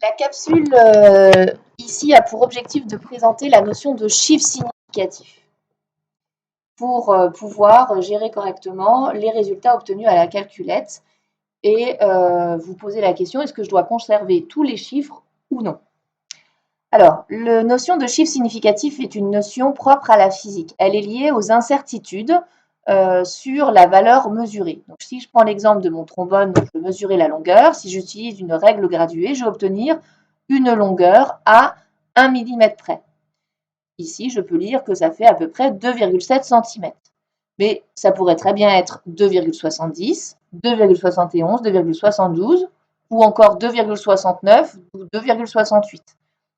La capsule ici a pour objectif de présenter la notion de chiffre significatif pour pouvoir gérer correctement les résultats obtenus à la calculette et vous poser la question, est-ce que je dois conserver tous les chiffres ou non? Alors, la notion de chiffre significatif est une notion propre à la physique. Elle est liée aux incertitudes sur la valeur mesurée. Donc, si je prends l'exemple de mon trombone, je veux mesurer la longueur. Si j'utilise une règle graduée, je vais obtenir une longueur à 1 mm près. Ici, je peux lire que ça fait à peu près 2,7 cm. Mais ça pourrait très bien être 2,70, 2,71, 2,72 ou encore 2,69 ou 2,68.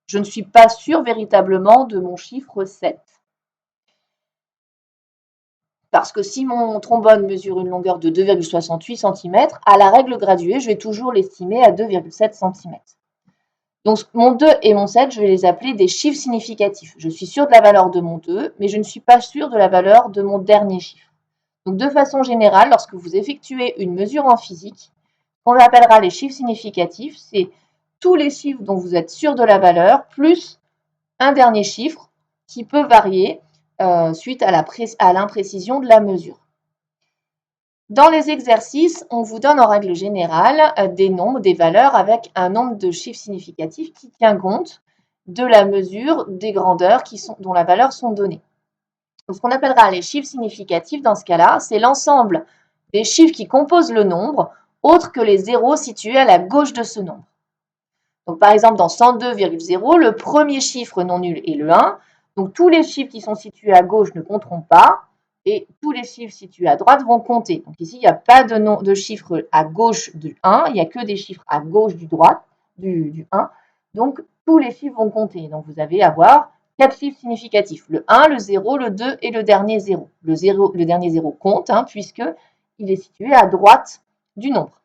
Je ne suis pas sûre véritablement de mon chiffre 7. Parce que si mon trombone mesure une longueur de 2,68 cm, à la règle graduée, je vais toujours l'estimer à 2,7 cm. Donc mon 2 et mon 7, je vais les appeler des chiffres significatifs. Je suis sûre de la valeur de mon 2, mais je ne suis pas sûre de la valeur de mon dernier chiffre. Donc de façon générale, lorsque vous effectuez une mesure en physique, on appellera les chiffres significatifs, c'est tous les chiffres dont vous êtes sûr de la valeur, plus un dernier chiffre qui peut varier suite à l'imprécision de la mesure. Dans les exercices, on vous donne en règle générale des nombres, des valeurs avec un nombre de chiffres significatifs qui tient compte de la mesure des grandeurs dont la valeur sont données. Donc, ce qu'on appellera les chiffres significatifs dans ce cas-là, c'est l'ensemble des chiffres qui composent le nombre, autres que les zéros situés à la gauche de ce nombre. Donc, par exemple, dans 102,0, le premier chiffre non nul est le 1. Donc, tous les chiffres qui sont situés à gauche ne compteront pas et tous les chiffres situés à droite vont compter. Donc, ici, il n'y a pas de chiffre à gauche du 1, il n'y a que des chiffres à gauche du 1. Donc, tous les chiffres vont compter. Donc, vous allez avoir 4 chiffres significatifs, le 1, le 0, le 2 et le dernier 0. Le dernier 0 compte puisqu'il est situé à droite du nombre.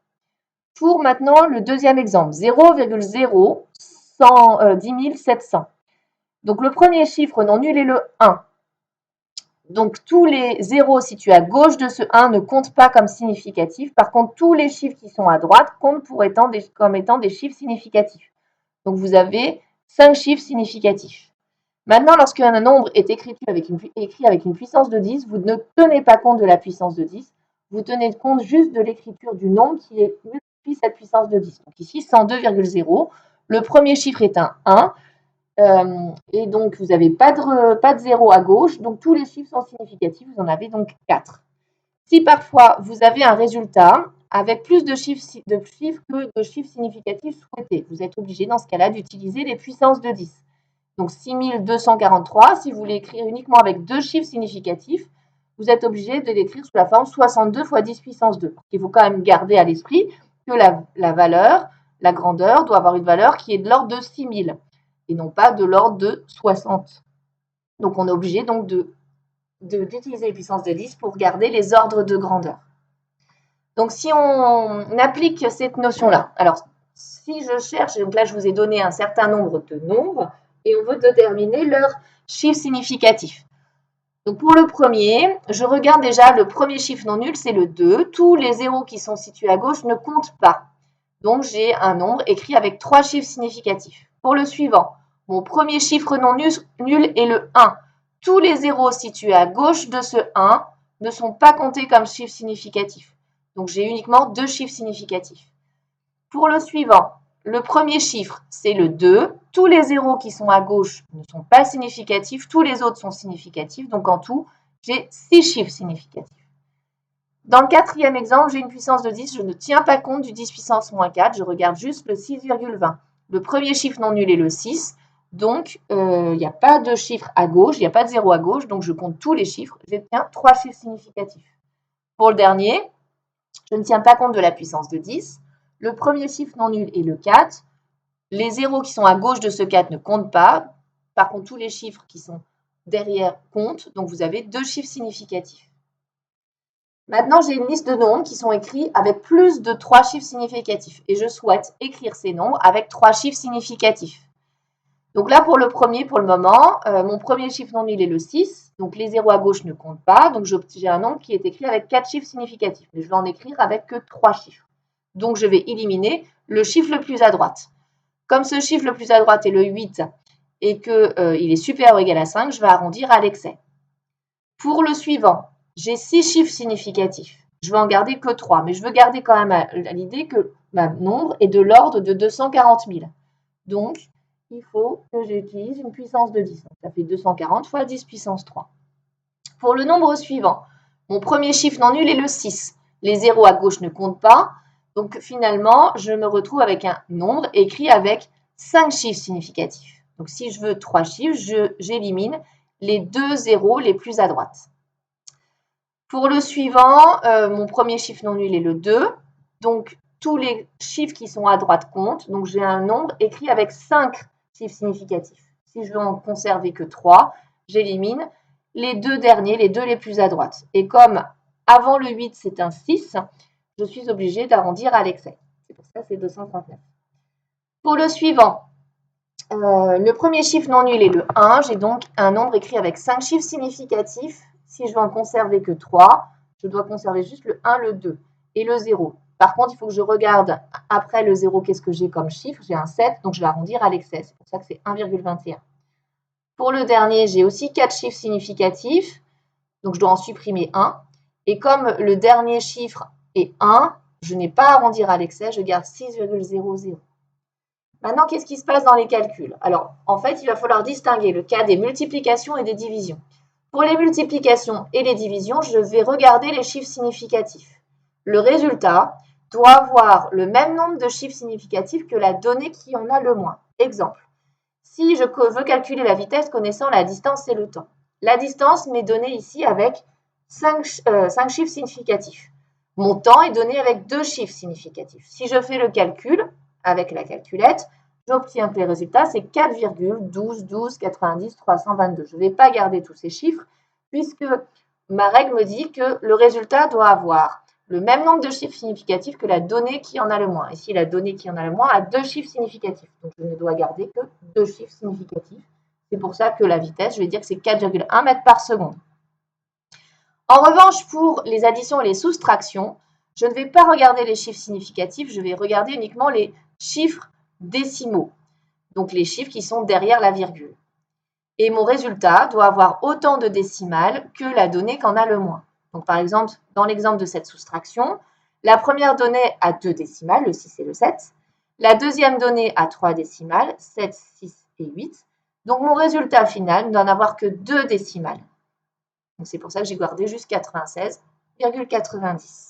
Pour maintenant le deuxième exemple, 0,0110 700. Donc le premier chiffre non nul est le 1. Donc tous les zéros situés à gauche de ce 1 ne comptent pas comme significatifs. Par contre, tous les chiffres qui sont à droite comptent comme étant des chiffres significatifs. Donc vous avez 5 chiffres significatifs. Maintenant, lorsqu'un nombre est écrit avec une puissance de 10, vous ne tenez pas compte de la puissance de 10, vous tenez compte juste de l'écriture du nombre qui multiplie cette puissance de 10. Donc ici, 102,0, le premier chiffre est un 1, et donc vous n'avez pas de 0 à gauche, donc tous les chiffres sont significatifs, vous en avez donc 4. Si parfois vous avez un résultat avec plus de chiffres que de chiffres significatifs souhaités, vous êtes obligé dans ce cas-là d'utiliser les puissances de 10. Donc 6243, si vous voulez écrire uniquement avec 2 chiffres significatifs, vous êtes obligé de l'écrire sous la forme 62 fois 10 puissance 2. Il faut quand même garder à l'esprit que la valeur, la grandeur, doit avoir une valeur qui est de l'ordre de 6000 et non pas de l'ordre de 60. Donc on est obligé donc d'utiliser les puissances de 10 pour garder les ordres de grandeur. Donc si on applique cette notion-là, alors si je cherche, donc là je vous ai donné un certain nombre de nombres, et on veut déterminer leur chiffre significatif. Donc pour le premier, je regarde déjà le premier chiffre non nul, c'est le 2. Tous les zéros qui sont situés à gauche ne comptent pas. Donc j'ai un nombre écrit avec 3 chiffres significatifs. Pour le suivant, mon premier chiffre non nul est le 1. Tous les zéros situés à gauche de ce 1 ne sont pas comptés comme chiffres significatifs. Donc j'ai uniquement 2 chiffres significatifs. Pour le suivant, le premier chiffre, c'est le 2. Tous les zéros qui sont à gauche ne sont pas significatifs. Tous les autres sont significatifs. Donc, en tout, j'ai 6 chiffres significatifs. Dans le quatrième exemple, j'ai une puissance de 10. Je ne tiens pas compte du 10 puissance moins 4. Je regarde juste le 6,20. Le premier chiffre non nul est le 6. Donc, il n'y a pas de chiffre à gauche. Il n'y a pas de 0 à gauche. Donc, je compte tous les chiffres. J'obtiens 3 chiffres significatifs. Pour le dernier, je ne tiens pas compte de la puissance de 10. Le premier chiffre non nul est le 4. Les zéros qui sont à gauche de ce 4 ne comptent pas. Par contre, tous les chiffres qui sont derrière comptent. Donc, vous avez 2 chiffres significatifs. Maintenant, j'ai une liste de nombres qui sont écrits avec plus de 3 chiffres significatifs. Et je souhaite écrire ces nombres avec 3 chiffres significatifs. Donc là, pour le premier, pour le moment, mon premier chiffre non nul est le 6. Donc, les zéros à gauche ne comptent pas. Donc, j'ai un nombre qui est écrit avec 4 chiffres significatifs. Mais je vais en écrire avec que 3 chiffres. Donc, je vais éliminer le chiffre le plus à droite. Comme ce chiffre le plus à droite est le 8 et qu'il est supérieur ou égal à 5, je vais arrondir à l'excès. Pour le suivant, j'ai 6 chiffres significatifs. Je vais en garder que 3, mais je veux garder quand même l'idée que mon nombre est de l'ordre de 240 000. Donc, il faut que j'utilise une puissance de 10. Ça fait 240 fois 10 puissance 3. Pour le nombre suivant, mon premier chiffre non nul est le 6. Les zéros à gauche ne comptent pas. Donc, finalement, je me retrouve avec un nombre écrit avec 5 chiffres significatifs. Donc, si je veux 3 chiffres, j'élimine les 2 zéros les plus à droite. Pour le suivant, mon premier chiffre non nul est le 2. Donc, tous les chiffres qui sont à droite comptent. Donc, j'ai un nombre écrit avec 5 chiffres significatifs. Si je veux en conserver que 3, j'élimine les 2 derniers, les 2 les plus à droite. Et comme avant le 8, c'est un 6, je suis obligée d'arrondir à l'excès. C'est pour ça que c'est 239. Pour le suivant, le premier chiffre non nul est le 1. J'ai donc un nombre écrit avec 5 chiffres significatifs. Si je veux en conserver que 3, je dois conserver juste le 1, le 2 et le 0. Par contre, il faut que je regarde après le 0, qu'est-ce que j'ai comme chiffre. J'ai un 7, donc je vais arrondir à l'excès. C'est pour ça que c'est 1,21. Pour le dernier, j'ai aussi 4 chiffres significatifs, donc je dois en supprimer 1. Et comme le dernier chiffre est 1, je n'ai pas à arrondir à l'excès, je garde 6,00. Maintenant, qu'est-ce qui se passe dans les calculs? Alors, en fait, il va falloir distinguer le cas des multiplications et des divisions. Pour les multiplications et les divisions, je vais regarder les chiffres significatifs. Le résultat doit avoir le même nombre de chiffres significatifs que la donnée qui en a le moins. Exemple, si je veux calculer la vitesse connaissant la distance et le temps. La distance m'est donnée ici avec 5 chiffres significatifs. Mon temps est donné avec 2 chiffres significatifs. Si je fais le calcul avec la calculette, j'obtiens que les résultats, c'est 4,12,12,90,322. Je ne vais pas garder tous ces chiffres puisque ma règle me dit que le résultat doit avoir le même nombre de chiffres significatifs que la donnée qui en a le moins. Ici, la donnée qui en a le moins a 2 chiffres significatifs. Donc, je ne dois garder que 2 chiffres significatifs. C'est pour ça que la vitesse, je vais dire que c'est 4,1 mètres par seconde. En revanche, pour les additions et les soustractions, je ne vais pas regarder les chiffres significatifs, je vais regarder uniquement les chiffres décimaux, donc les chiffres qui sont derrière la virgule. Et mon résultat doit avoir autant de décimales que la donnée qu'en a le moins. Donc, par exemple, dans l'exemple de cette soustraction, la première donnée a 2 décimales, le 6 et le 7. La deuxième donnée a 3 décimales, 7, 6 et 8. Donc, mon résultat final ne doit en avoir que 2 décimales. Donc, c'est pour ça que j'ai gardé juste 96,90.